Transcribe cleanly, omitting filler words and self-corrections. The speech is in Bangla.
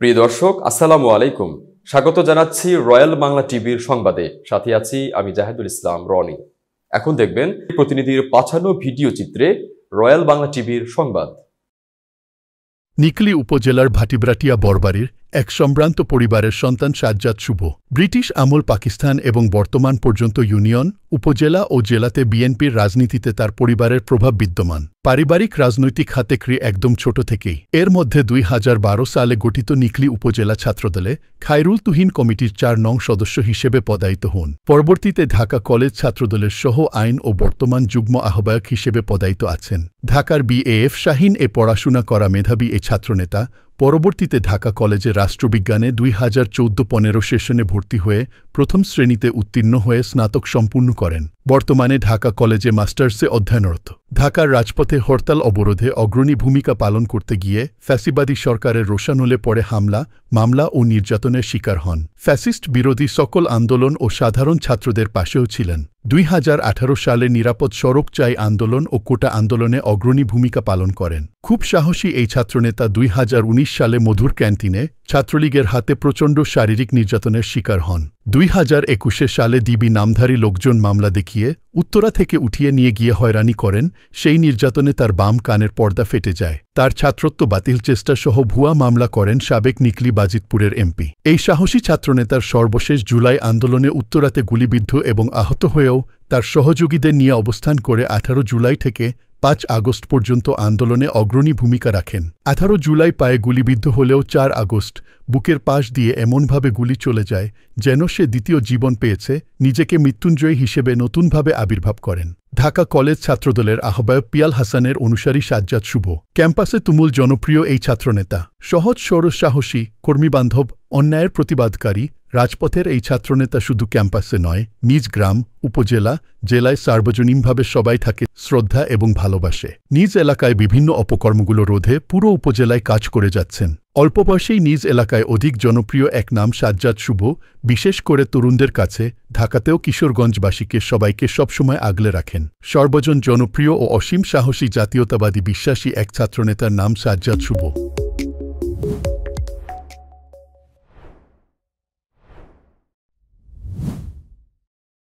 প্রিয় দর্শক, আসসালামু আলাইকুম। স্বাগত জানাচ্ছি রয়্যাল বাংলা টিভির সংবাদে। সাথে আছি আমি জাহিদুল ইসলাম রনি। এখন দেখবেন প্রতিনিধির পাঠানো ভিডিও চিত্রে রয়্যাল বাংলা টিভির সংবাদ। নিকলী উপজেলার ভাটিব্রাটিয়া বরবাড়ির এক সম্ভ্রান্ত পরিবারের সন্তান সাজ্জাদ শুভ ব্রিটিশ আমল পাকিস্তান এবং বর্তমান পর্যন্ত ইউনিয়ন, উপজেলা ও জেলাতে বিএনপির রাজনীতিতে তার পরিবারের প্রভাব বিদ্যমান। পারিবারিক রাজনৈতিক হাতে একদম ছোট থেকেই। এর মধ্যে 2012 সালে গঠিত নিকলী উপজেলা ছাত্রদলে খায়রুল তুহিন কমিটির 4 নং সদস্য হিসেবে পদায়িত হন। পরবর্তীতে ঢাকা কলেজ ছাত্রদলের সহ আইন ও বর্তমান যুগ্ম আহ্বায়ক হিসেবে পদায়িত আছেন। ঢাকার BAF শাহীন এ পড়াশোনা করা মেধাবী এই ছাত্রনেতা পরবর্তীতে ঢাকা কলেজে রাষ্ট্রবিজ্ঞানে 2014-15 সেশনে ভর্তি হয়ে প্রথম শ্রেণীতে উত্তীর্ণ হয়ে স্নাতক সম্পূর্ণ করেন। বর্তমানে ঢাকা কলেজে মাস্টার্সে অধ্যয়নরত। ঢাকার রাজপথে হরতাল অবরোধে অগ্রণী ভূমিকা পালন করতে গিয়ে ফ্যাসিবাদী সরকারের রোষানলে পড়ে হামলা, মামলা ও নির্যাতনের শিকার হন। ফ্যাসিস্ট বিরোধী সকল আন্দোলন ও সাধারণ ছাত্রদের পাশেও ছিলেন। 2018 সালে নিরাপদ সড়ক চাই আন্দোলন ও কোটা আন্দোলনে অগ্রণী ভূমিকা পালন করেন। খুব সাহসী এই ছাত্রনেতা 2019 সালে মধুর ক্যান্টিনে ছাত্রলীগের হাতে প্রচণ্ড শারীরিক নির্যাতনের শিকার হন। 2021 সালে ডিবি নামধারী লোকজন মামলা দেখিয়ে উত্তরা থেকে উঠিয়ে নিয়ে গিয়ে হয়রানি করেন। সেই নির্যাতনে তার বাম কানের পর্দা ফেটে যায়। তার ছাত্রত্ব বাতিল চেষ্টা সহ ভুয়া মামলা করেন সাবেক নিকলী বাজিতপুরের MP। এই সাহসী ছাত্রনেতার সর্বশেষ জুলাই আন্দোলনে উত্তরাতে গুলিবিদ্ধ এবং আহত হয়েও তার সহযোগীদের নিয়ে অবস্থান করে 18 জুলাই থেকে 5 আগস্ট পর্যন্ত আন্দোলনে অগ্রণী ভূমিকা রাখেন। 18 জুলাই পায়ে গুলিবিদ্ধ হলেও 4 আগস্ট বুকের পাশ দিয়ে এমনভাবে গুলি চলে যায় যেন সে দ্বিতীয় জীবন পেয়েছে। নিজেকে মৃত্যুঞ্জয়ী হিসেবে নতুনভাবে আবির্ভাব করেন। ঢাকা কলেজ ছাত্রদলের আহ্বায়ক পিয়াল হাসানের অনুসারী সাজ্জাদ শুভ ক্যাম্পাসে তুমুল জনপ্রিয় এই ছাত্রনেতা সহজ সরল সাহসী, কর্মীবান্ধব, অন্যায়ের প্রতিবাদকারী। রাজপথের এই ছাত্রনেতা শুধু ক্যাম্পাসে নয়, নিজ গ্রাম, উপজেলা, জেলায় সার্বজনীনভাবে সবাই থাকে শ্রদ্ধা এবং ভালোবাসে। নিজ এলাকায় বিভিন্ন অপকর্মগুলো রোধে পুরো উপজেলায় কাজ করে যাচ্ছেন। অল্প বয়সেই নিজ এলাকায় অধিক জনপ্রিয় এক নাম সাজ্জাদ শুভ, বিশেষ করে তরুণদের কাছে। ঢাকাতেও কিশোরগঞ্জবাসীকে সবাইকে সবসময় আগলে রাখেন। সর্বজন জনপ্রিয় ও অসীম সাহসী জাতীয়তাবাদী বিশ্বাসী এক ছাত্রনেতার নাম সাজ্জাদ শুভ।